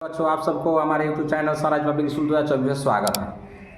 बच्चों आप सबको हमारे YouTube channel Swaraj public school 2024 में स्वागत है।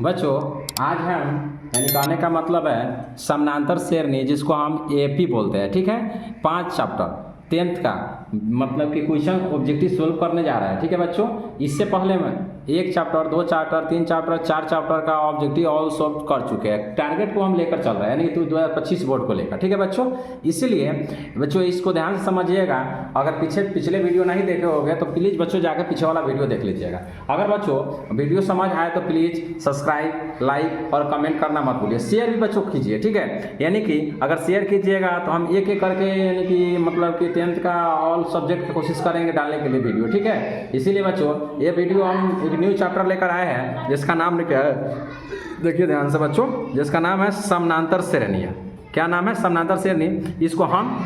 बच्चों आज हम कहने का मतलब है समानांतर श्रेणी जिसको हम एपी बोलते हैं, ठीक है। 5 चैप्टर 10th का मतलब कि क्वेश्चन ऑब्जेक्टिव सोल्व करने जा रहा है, ठीक है बच्चों। इससे पहले मैं 1 चैप्टर 2 चैप्टर 3 चैप्टर 4 चैप्टर का ऑब्जेक्टिव ऑल सॉल्व कर चुके हैं। टारगेट को हम लेकर चल रहे हैं, यानी कि 2025 बोर्ड को लेकर, ठीक है बच्चों। इसीलिए बच्चों इसको ध्यान से समझिएगा। अगर पिछले वीडियो नहीं देखे होंगे तो प्लीज़ बच्चों जाकर पीछे वाला वीडियो देख लीजिएगा। अगर बच्चों वीडियो समझ आए तो प्लीज़ सब्सक्राइब, लाइक और कमेंट करना मत भूलिए। शेयर भी बच्चों कीजिए, ठीक है। यानी कि अगर शेयर कीजिएगा तो हम एक एक करके यानी कि मतलब कि 10th का ऑल सब्जेक्ट की कोशिश करेंगे डालने के लिए वीडियो, ठीक है। इसीलिए बच्चों ये वीडियो हम एक न्यू चैप्टर लेकर आए हैं जिसका नाम लिखा है, देखिए ध्यान से बच्चों, जिसका नाम है समानांतर श्रेणियाँ। क्या नाम है? समानांतर श्रेणी। इसको हम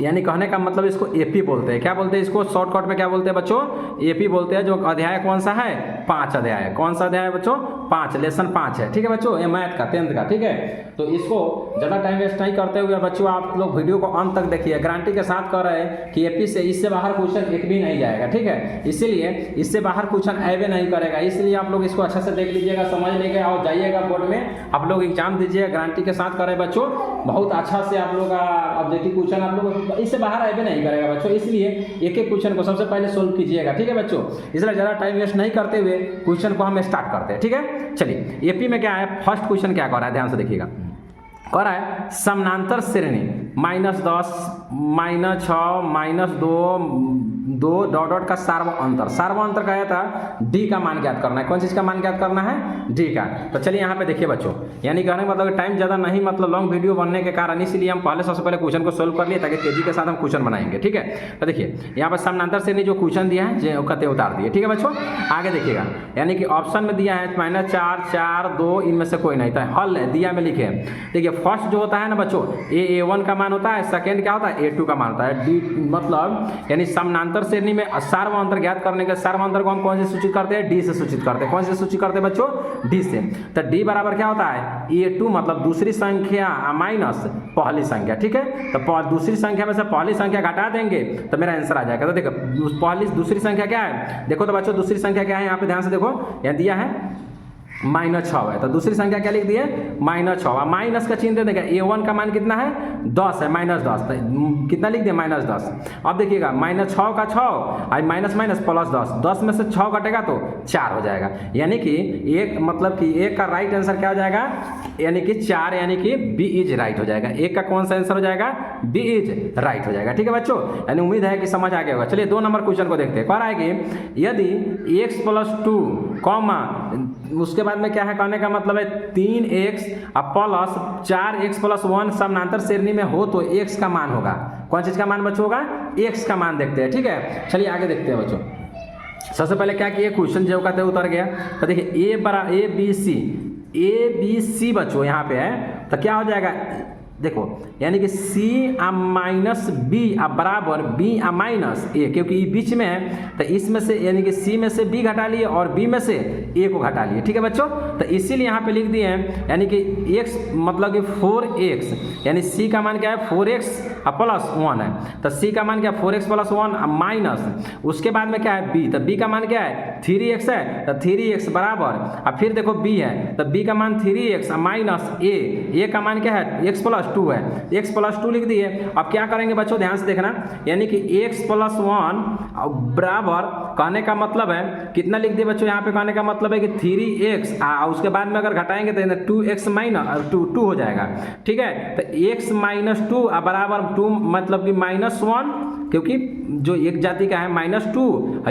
यानी कहने का मतलब इसको एपी बोलते हैं। क्या बोलते हैं इसको? शॉर्टकट में क्या बोलते हैं बच्चों? एपी बोलते हैं। जो अध्याय कौन सा है? 5 अध्याय। कौन सा अध्याय है बच्चों? 5, लेसन 5 है, ठीक है बच्चों। ये मैथ का 10th का, ठीक है। तो इसको ज़्यादा टाइम वेस्ट नहीं करते हुए बच्चों आप लोग वीडियो को अंत तक देखिए। गारंटी के साथ कह रहे हैं कि एपी से इससे बाहर क्वेश्चन एक भी नहीं जाएगा, ठीक है। इसीलिए इससे बाहर क्वेश्चन आए नहीं करेगा, इसलिए आप लोग इसको अच्छे से देख लीजिएगा, समझ लीजिएगा और जाइएगा बोर्ड में आप लोग एग्जाम दीजिए। गारंटी के साथ करें बच्चों, बहुत अच्छा से आप लोग का ऑब्जेक्टिव क्वेश्चन आप लोग इससे बाहर आए नहीं करेगा बच्चों। इसलिए एक एक क्वेश्चन को सबसे पहले सोल्व कीजिएगा, ठीक है बच्चों। इसलिए ज़्यादा टाइम वेस्ट नहीं करते हुए क्वेश्चन को हम स्टार्ट करते हैं, ठीक है। चलिए एपी में क्या है, फर्स्ट क्वेश्चन क्या कर रहा है, ध्यान से देखिएगा। कह रहा है समानांतर श्रेणी -10 -6 -2 डॉट डॉट का सार्वअंतर का था डी का मान ज्ञात करना है। कौन चीज़ का मान ज्ञात करना है? डी का। तो चलिए यहाँ पे देखिए बच्चों, यानी कहने का मतलब टाइम ज़्यादा नहीं, मतलब लॉन्ग वीडियो बनने के कारण इसलिए हम पहले सबसे पहले क्वेश्चन को सोल्व कर लिए ताकि तेजी के साथ हम क्वेश्चन बनाएंगे, ठीक है। तो देखिए यहाँ पर समानांतर श्रेणी जो क्वेश्चन दिया है जो कहते उतार दिए, ठीक है बच्चों। आगे देखिएगा, यानी कि ऑप्शन में दिया है -4 4 2, इनमें से कोई नहीं था। हल दिया में लिखे देखिए, फर्स्ट जो होता है ना बच्चों A1 का मान होता है, सेकंड क्या होता है A2 का मान होता है, डी मतलब यानी समानांतर श्रेणी में सार्वअंतर ज्ञात करने के सार्वअंतर को हम कौन से सूचित करते हैं? डी से सूचित करते हैं। कौन से सूचित करते हैं बच्चों? डी से। तो डी बराबर क्या होता है? A2 मतलब दूसरी संख्या माइनस पहली संख्या, ठीक है। तो दूसरी संख्या में से पहली संख्या घटा देंगे तो मेरा आंसर आ जाएगा। तो देखो दूसरी संख्या क्या है, देखो तो बच्चों दूसरी संख्या क्या है, यहाँ पे ध्यान से देखो, यहाँ दिया है -6 है। तो दूसरी संख्या क्या लिख दिए? -6। माइनस का चिन्ह दे देगा। A1 का मान कितना है? 10 है, -10। तो कितना लिख दिया? -10। अब देखिएगा -6 का 6 आई माइनस +10, 10 में से 6 कटेगा तो 4 हो जाएगा। यानी कि एक मतलब कि एक का राइट आंसर क्या हो जाएगा? यानी कि 4, यानी कि बी इज राइट हो जाएगा। एक का कौन सा आंसर हो जाएगा? बी इज राइट हो जाएगा, ठीक है बच्चों। यानी उम्मीद है कि समझ आ गया होगा। चलिए 2 नंबर क्वेश्चन को देखते हैं। कह रहा है कि यदि x + 2 कॉमा उसके बाद में क्या है, कहने का मतलब है 3x प्लस 4x + 1 समानांतर श्रेणी में हो तो x का मान होगा। कौन चीज का मान बच्चों होगा? x का मान देखते हैं, ठीक है। चलिए आगे देखते हैं बच्चों। सबसे पहले क्या किए, क्वेश्चन जो कहते हैं उतर गया। तो देखिए ए बी सी बच्चों यहाँ पे है, तो क्या हो जाएगा देखो, यानी कि C माइनस बी बराबर B माइनस A, क्योंकि ये बीच में है तो इसमें से यानी कि C में से B घटा लिए और B में से A को घटा लिए, ठीक है बच्चों। तो इसीलिए यहाँ पे लिख दिए हैं, यानी कि x मतलब कि 4x, यानी C का मान क्या है? 4x + 1 है। तो C का मान क्या है? 4x + 1 माइनस उसके बाद में क्या है? B। तो B का मान क्या है? 3x है। तो 3x बराबर अब फिर देखो B है, तो B का मान 3x माइनस A का मान क्या है? x + 2 है। x + 2 लिख दिए। अब क्या करेंगे बच्चों, ध्यान से देखना, यानी कि x + 1 बराबर कहने का मतलब है कितना लिख दिए बच्चों? यहाँ पे कहने का मतलब है कि 3x उसके बाद में अगर घटाएंगे तो 2x माइनस 2 हो जाएगा, ठीक है। तो x - 2 बराबर 2 मतलब कि -1, क्योंकि जो एक जाति का है -2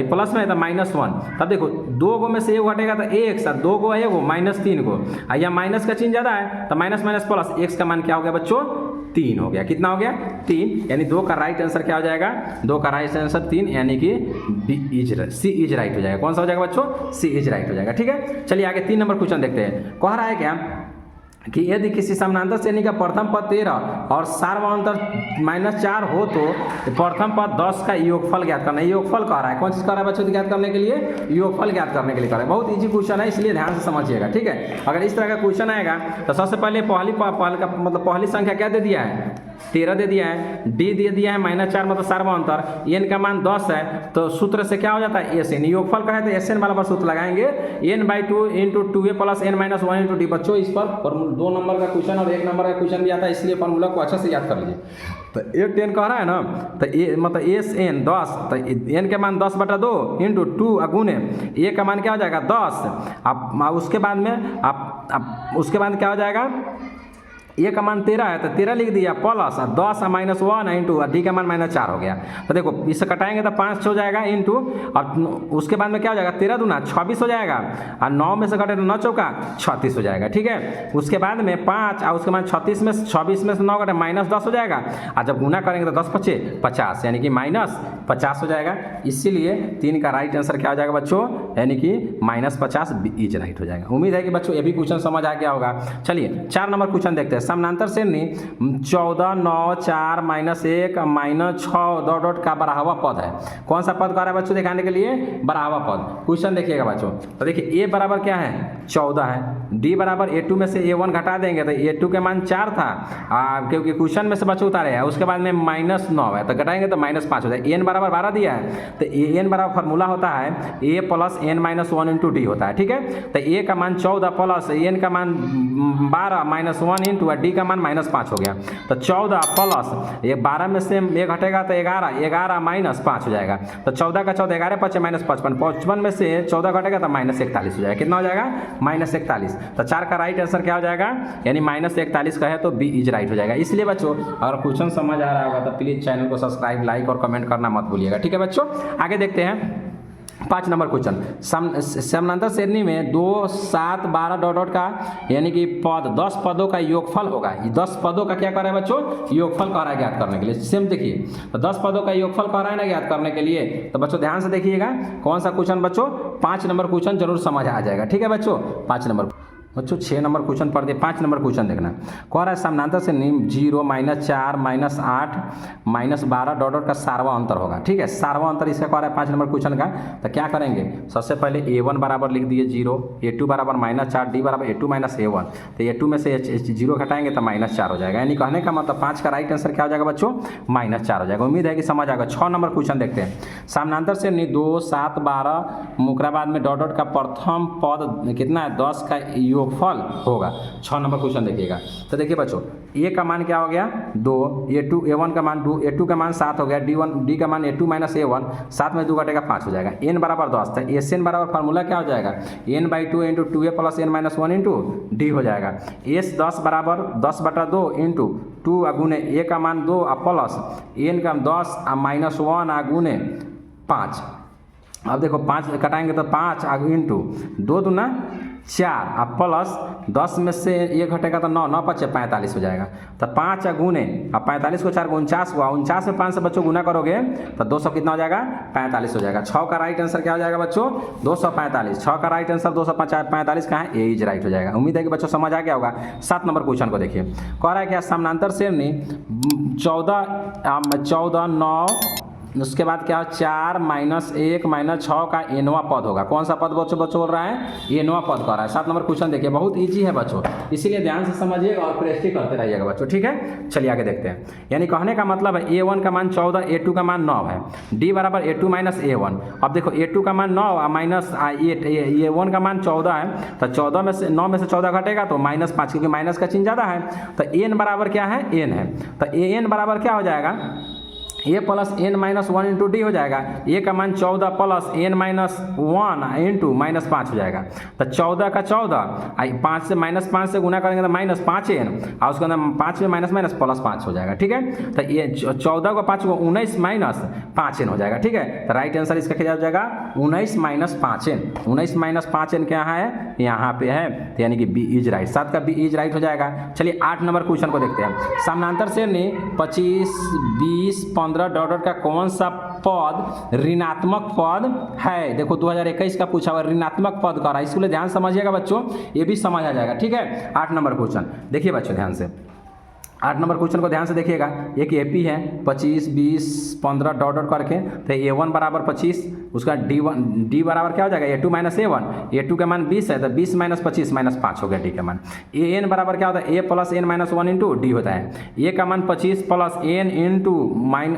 प्लस में है तो -1। तब देखो 2 गो में से 1 घटेगा तो x, 2 गो है एगो -3 गो, या माइनस का चिन्ह ज़्यादा है तो माइनस प्लस x का मान क्या हो गया बच्चों? 3 हो गया। कितना हो गया? 3। यानी 2 का राइट आंसर क्या हो जाएगा? 2 का राइट आंसर 3, यानी कि C इज राइट हो जाएगा। कौन सा हो जाएगा बच्चों? C इज राइट हो जाएगा, ठीक है। चलिए आगे 3 नंबर क्वेश्चन देखते हैं। कह रहा है क्या कि यदि किसी समानांतर श्रेणी का प्रथम पद 13 और सार्वअंतर -4 हो तो प्रथम पद 10 का योगफल ज्ञात करना है। योगफल कह रहा है, कौन चीज कह रहा है बच्चों? ज्ञात करने के लिए, योगफल ज्ञात करने के लिए कह रहा है। बहुत इजी क्वेश्चन है, इसलिए ध्यान से समझिएगा, ठीक है। अगर इस तरह का क्वेश्चन आएगा तो सबसे पहले पहली संख्या क्या दे दिया है? 13 दे दिया है, डी दे दिया है -4 मतलब सार्वंतर, एन का मान 10 है, तो सूत्र से क्या हो जाता है एस एन, योगफल का है तो एस एन वाला सूत्र लगाएंगे n/2 into 2a plus n - 1 into D. बच्चों इस पर 2 नंबर का क्वेश्चन और 1 नंबर का क्वेश्चन भी आता है, इसलिए फॉर्मूला को अच्छा से याद कर लीजिए। तो एक 10 कह रहा है ना, तो ए मतलब एस एन 10, तो एन के मान 10/2 इंटू 2 गुने ए का मान क्या हो जाएगा 10। अब उसके बाद में आप उसके बाद क्या हो जाएगा, ए का मान 13 है तो 13 लिख दिया प्लस 10 -1 इंटू डी का मान -4 हो गया। तो देखो इससे कटाएंगे तो 5 हो जाएगा इंटू, और उसके बाद में क्या हो जाएगा 13 दूना 26 हो जाएगा, और 9 में से कटे तो 9 चौका 36 हो जाएगा। ठीक है, उसके बाद में 5 और उसके बाद 26 में से 9 कटे -10 हो जाएगा, और जब गुना करेंगे तो 10 × 5 = 50 यानी कि -50 हो जाएगा। इसीलिए 3 का राइट आंसर क्या हो जाएगा बच्चों, यानी कि -50 इज राइट हो जाएगा। उम्मीद है कि बच्चों ये भी क्वेश्चन समझ आ गया होगा। चलिए 4 नंबर क्वेश्चन देखते हैं। समानांतर श्रेणी 14 9 4 -1 -6 ... का बढ़ावा पद है। कौन सा पद कह रहा है बच्चों दिखाने के लिए, बढ़ावा पद। क्वेश्चन देखिएगा बच्चों, तो देखिए a बराबर क्या है 14 है, d बराबर a2 में से a1 घटा देंगे तो a2 के मान 4 था, क्योंकि क्वेश्चन में से बच्चों उतारे हैं। उसके बाद में -9 है तो घटाएंगे तो -5 हो जाएगा। n बराबर 12 दिया है तो n बराबर फार्मूला होता है a plus n - 1 into D होता है। ठीक है, तो a का मान 14 प्लस n का मान 12 -1 इंटू डी का मान -5 हो गया। तो 14 प्लस 12 में से ये घटेगा तो 11 -5 हो जाएगा। तो 14 का 14 11 5 -55, 55 में से 14 घटेगा तो -41 हो जाएगा। कितना हो जाएगा -41। तो 4 का राइट आंसर क्या हो जाएगा, यानी -41 का है तो बी इज राइट हो जाएगा। इसलिए बच्चों अगर क्वेश्चन समझ आ रहा होगा तो प्लीज चैनल को सब्सक्राइब, लाइक और कमेंट करना मत भूलिएगा। ठीक है बच्चों, आगे देखते हैं 5 नंबर क्वेश्चन। समानांतर श्रेणी में 2 7 12 ... का यानी कि पद 10 पदों का योगफल होगा। ये 10 पदों का क्या कर रहा है बच्चों, योगफल कह रहा है ज्ञात करने के लिए। सेम देखिए, तो 10 पदों का योगफल कह रहा है ना ज्ञात करने के लिए। तो बच्चों ध्यान से देखिएगा कौन सा क्वेश्चन बच्चों, 5 नंबर क्वेश्चन जरूर समझ आ जाएगा। ठीक है बच्चों, 5 नंबर बच्चों 6 नंबर क्वेश्चन पढ़ दिए, 5 नंबर क्वेश्चन देखना। कह रहा है समानांतर से 0 -4 -8 -12 ... का सार्वंतर होगा। ठीक है, सार्वंतर इसका कह रहा है 5 नंबर क्वेश्चन का। तो क्या करेंगे, सबसे पहले a1 बराबर लिख दिए 0, a2 बराबर -4, d बराबर a2 - a1। तो a2 में से 0 घटाएंगे तो -4 हो जाएगा। यानी कहने का मतलब 5 का राइट आंसर क्या हो जाएगा बच्चों, -4 हो जाएगा। उम्मीद है कि समझ आएगा। 6 नंबर क्वेश्चन देखते हैं। समानांतर से 2 7 12 मुकरा बाद में ... का प्रथम पद कितना है 10 का योगफल होगा। 6 नंबर क्वेश्चन देखिएगा। तो देखिए बच्चों a का मान क्या हो गया 2, a1 का मान 2, a2 का मान 7 हो गया, d का मान a2 - a1, 7 में 2 घटेगा 5 हो जाएगा। n बराबर 10 था, एस एन बराबर फार्मूला क्या हो जाएगा n/2 into 2a plus n - 1 into D हो जाएगा। एस 10 बराबर 10/2 इंटू 2 गुने a का मान 2 प्लस n का 10 -1 गुने 5। अब देखो 5 कटाएंगे तो 5 इंटू 2 दूना 4 अब प्लस 10 में से ये घटेगा तो 9 9 5 45 हो जाएगा। तो 5 गुने अब 45 को 4 49 हुआ, 49 में 5 से बच्चों गुना करोगे तो 200 कितना हो जाएगा 45 हो जाएगा। 6 का राइट आंसर क्या हो जाएगा बच्चों 245। 6 का राइट आंसर 245 कहाँ है, ए इज राइट हो जाएगा। उम्मीद है कि बच्चों समझ आ गया होगा। 7 नंबर क्वेश्चन को देखिए, कह रहा है क्या समानांतर श्रेणी 14 9 उसके बाद क्या 4 -1 -6 का एनवा पद होगा। कौन सा पद बच्चों बोल रहा है, एनवा पद कर रहा है। 7 नंबर क्वेश्चन देखिए, बहुत इजी है बच्चों, इसीलिए ध्यान से समझिएगा और प्रैक्टिस करते रहिएगा बच्चों। ठीक है, चलिए आगे देखते हैं। यानी कहने का मतलब है a1 का मान 14, a2 का मान 9 है, d बराबर a2 - a1। अब देखो a2 का मान 9 माइनस a1 का मान 14 है, तो 14 में से 9 में से 14 घटेगा तो -5, क्योंकि माइनस का चिन्ह ज़्यादा है। तो n बराबर क्या है, n है। तो an बराबर क्या हो जाएगा a plus n - 1 into D हो जाएगा। a का मान 14 प्लस n - 1 इंटू -5 हो जाएगा। तो 14 का 14 5 से -5 से गुना करेंगे तो -5n और उसके अंदर 5 में माइनस प्लस 5 हो जाएगा। ठीक है, तो ये 14 को 5 को 19 - 5n हो जाएगा। ठीक है, तो राइट आंसर इसका क्या हो जाएगा 19 - 5n। 19 - 5n क्या है, यहाँ पे है, तो यानी कि बी इज राइट। 7 का बी इज राइट हो जाएगा। चलिए 8 नंबर क्वेश्चन को देखते हैं। समानांतर श्रेणी 25 20 15 डॉट का कौन सा पद ऋणात्मक पद है। देखो 2021 का पूछा हुआ ऋणात्मक पद का रहा है, इसको ध्यान समझिएगा बच्चों, ये भी समझ आ जाएगा। ठीक है, 8 नंबर क्वेश्चन देखिए बच्चों ध्यान से। 8 नंबर क्वेश्चन को ध्यान से देखिएगा। एक एपी है 25 20 15 डॉट करके, तो a1 बराबर 25, उसका डी बराबर क्या हो जाएगा A2 माइनस A1, A2 का मान 20 है तो 20 माइनस 25 माइनस 5 हो गया डी का मान। एन बराबर क्या होता है A plus N minus 1 into D होता है। ए का मान 25 plus N into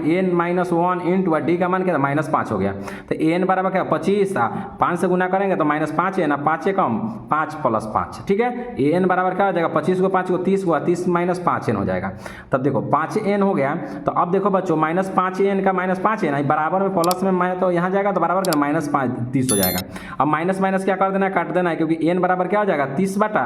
N minus 1 into D का मान क्या था माइनस 5 हो गया। तो एन बराबर क्या 25 था, 5 से गुना करेंगे तो माइनस 5 है ना, 5 से कम 5 प्लस 5, ठीक है। एन बराबर क्या हो जाएगा 25 को 5 को 30 हुआ, 30 माइनस 5 एन हो जाएगा। तब देखो 5 एन हो गया। तो अब देखो बच्चों माइनस 5 एन का माइनस 5 एन बराबर में प्लस में मैं तो यहाँ जाएगा तो बराबर का माइनस 30 हो जाएगा। अब माइनस माइनस क्या कर देना है, काट देना है, क्योंकि एन बराबर क्या हो जाएगा 30 बटा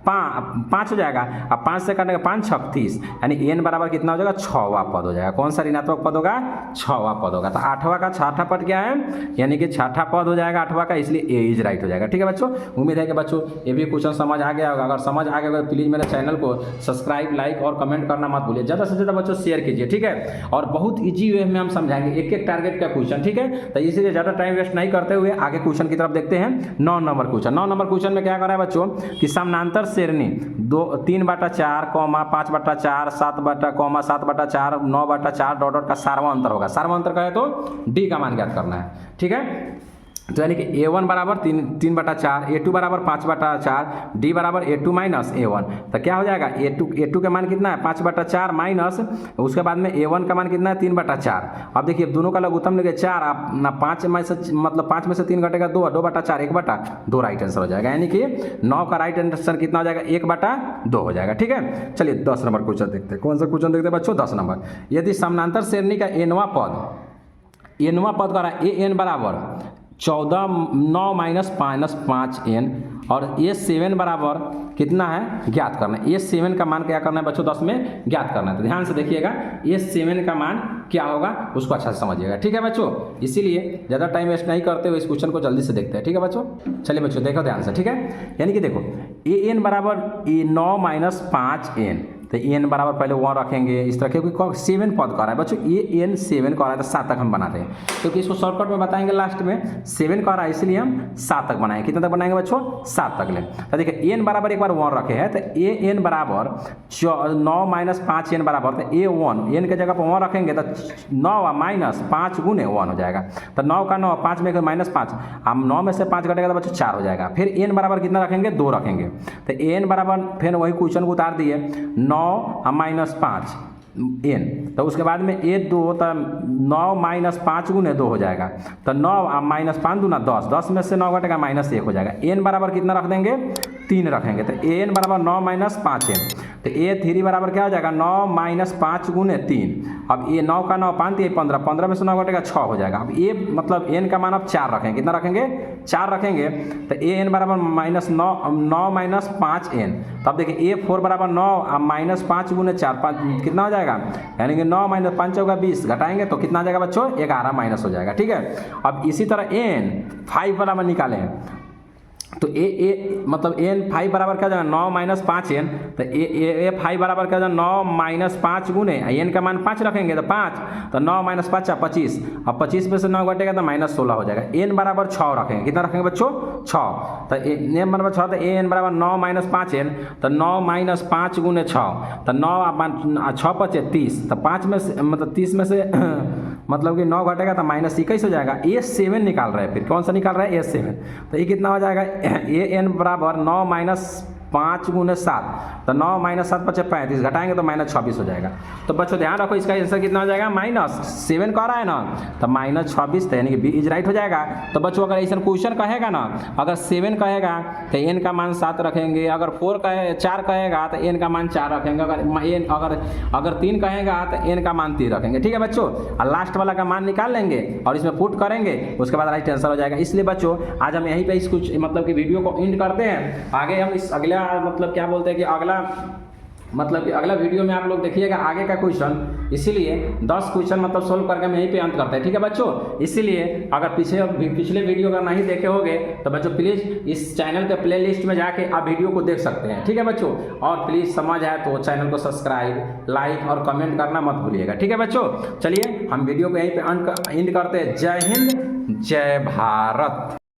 5 हो जाएगा। अब 5 से काटने का 5 6 30, यानी एन बराबर कितना हो जाएगा 6वां पद हो जाएगा। कौन सा ऋणात्मक पद होगा 6वां पद होगा। तो 8वां का छठा पद क्या है, यानी कि छठा पद हो जाएगा 8वां का, इसलिए ए इज राइट हो जाएगा। ठीक है बच्चों, उम्मीद है कि बच्चों ये भी क्वेश्चन समझ आ गया होगा। अगर समझ आ गया होगा तो प्लीज़ मेरे चैनल को सब्सक्राइब लाइक और कमेंट करना मत भूलिए। ज़्यादा से ज़्यादा बच्चों शेयर कीजिए, ठीक है। और बहुत ईजी वे में हम समझाएंगे एक एक टारगेट का क्वेश्चन, ठीक है। तो इसीलिए ज़्यादा टाइम वेस्ट नहीं करते हुए आगे क्वेश्चन की तरफ देखते हैं। 9 नंबर क्वेश्चन। 9 नंबर क्वेश्चन में क्या करा है बच्चों कि समानांतर श्रेणी 3/4, 5/4, 7/4, 9/4 डॉट का सार्वंतर होगा। सार्वंतर का है तो डी का मान ज्ञात करना है, ठीक है। तो यानी कि A1 बराबर 3/4, A2 बराबर 5/4, डी बराबर A2 माइनस A1। तो क्या हो जाएगा A2 का मान कितना है 5/4 माइनस उसके बाद में A1 का मान कितना है 3/4। अब देखिए दोनों का लघुत्तम लेंगे 4, आप ना 5 में से मतलब 5 में से 3 घटेगा 2, 2/4 1/2 राइट आंसर हो जाएगा। यानी कि 9 का राइट आंसर कितना हो जाएगा 1/2 हो जाएगा, ठीक है। चलिए 10 नंबर क्वेश्चन देखते हैं। कौन सा क्वेश्चन देखते हैं बच्चों 10 नंबर। यदि समानांतर श्रेणी का एनवा पद का ए एन बराबर 14 9 माइनस 5 एन और A7 बराबर कितना है ज्ञात करना है। A7 का मान क्या करना है बच्चों 10 में ज्ञात करना है। तो ध्यान से देखिएगा A7 का मान क्या होगा उसको अच्छा से समझिएगा, ठीक है बच्चों। इसीलिए ज़्यादा टाइम वेस्ट नहीं करते हुए इस क्वेश्चन को जल्दी से देखते हैं, ठीक है बच्चों। चलिए बच्चों देखो ध्यान से, ठीक है। यानी कि देखो AN बराबर 9 माइनस 5 एन, तो एन बराबर पहले 1 रखेंगे इस तरह, क्योंकि 7 पद का रहा है बच्चों, ये एन 7 का रहा है तो 7 तक हम बनाते हैं, क्योंकि इसको शॉर्टकट में बताएंगे लास्ट में 7 का रहा है इसलिए हम 7 तक बनाएंगे। कितना तक बनाएंगे बच्चों 7 तक ले। तो देखिए एन बराबर एक बार 1 रखे हैं तो ए एन बराबर 9 माइनस 5 एन बराबर, तो A1 एन के जगह पर 1 रखेंगे तो 9 माइनस 5 गुने 1 हो जाएगा। तो 9 का 9 5 में माइनस 5, अब 9 में से 5 घटेगा तो बच्चों 4 हो जाएगा। फिर एन बराबर कितना रखेंगे 2 रखेंगे, तो एन बराबर फिर वही क्वेश्चन को उतार दिए 9 माइनस 5 एन, तो उसके बाद में A2 तो 9 माइनस 5 गुने 2 हो जाएगा। तो 9 माइनस 5 दूना 10, 10 में से 9 घटेगा माइनस 1 हो जाएगा। एन बराबर कितना रख देंगे 3 रखेंगे, तो एन बराबर 9 माइनस 5 एन, तो A3 बराबर क्या हो जाएगा 9 माइनस 5 गुने 3। अब ये 9 का 9 5 15, 15 में से 9 घटेगा 6 हो जाएगा। अब ये मतलब एन का मान अब 4 रखेंगे, कितना रखेंगे 4 रखेंगे, तो एन बराबर माइनस 9 माइनस 5 एन। तब देखिए A4 बराबर 9 माइनस 5 गुने 4 5 कितना हो जाएगा, यानी कि 9 माइनस 5 होगा 20, घटाएंगे तो कितना आ जाएगा बच्चों 11 माइनस हो जाएगा, ठीक है। अब इसी तरह एन 5 बराबर निकालें तो ए मतलब एन 5 बराबर क्या हो जाएगा 9 माइनस 5 एन, तो ए 5 बराबर क्या हो जाएगा 9 माइनस 5 गुने एन का मान 5 रखेंगे तो 5, तो 9 माइनस 5 25, अब 25 में से 9 घटेगा तो माइनस 16 हो जाएगा। एन बराबर 6 रखेंगे, कितना रखेंगे बच्चों 6, तो एन बराबर 6, तो एन बराबर 9 माइनस 5 एन, तो 9 माइनस 5 गुने 6, तो 9 6 5 30, तो 5 में से मतलब 30 में से मतलब कि 9 घटेगा तो माइनस 21 हो जाएगा। A7 निकाल रहे हैं, फिर कौन सा निकाल रहा है A7, तो ये कितना हो जाएगा एन बराबर 9 माइनस 5 गुने 7, तो 9 माइनस 7 5 35, घटाएंगे तो माइनस 26 हो जाएगा। तो बच्चों ध्यान रखो इसका आंसर कितना हो जाएगा -7 का रहा है ना, तो -26, तो यानी कि बी इज राइट हो जाएगा। तो बच्चों अगर ऐसा क्वेश्चन कहेगा ना, अगर 7 कहेगा तो एन का मान 7 रखेंगे, अगर 4 कहेगा तो एन का मान 4 रखेंगे, अगर 3 कहेगा तो एन का मान 3 रखेंगे, ठीक है बच्चों। और लास्ट वाला का मान निकाल लेंगे और इसमें पुट करेंगे, उसके बाद राइट आंसर हो जाएगा। इसलिए बच्चों आज हम यहीं पे इस कुछ मतलब कि वीडियो को एंड करते हैं। आगे हम इस अगला मतलब क्या बोलते हैं कि अगला वीडियो में आप लोग देखिएगा आगे का क्वेश्चन, इसीलिए 10 क्वेश्चन मतलब सोल्व करके हम यहीं पे अंत करते हैं, ठीक है बच्चों। इसीलिए अगर पिछले वीडियो अगर नहीं देखे होंगे तो बच्चों प्लीज़ इस चैनल के प्लेलिस्ट में जाके आप वीडियो को देख सकते हैं, ठीक है बच्चों। और प्लीज़ समझ आए तो चैनल को सब्सक्राइब लाइक और कमेंट करना मत भूलिएगा, ठीक है बच्चों। चलिए हम वीडियो को यहीं पे एंड करते हैं। जय हिंद जय भारत।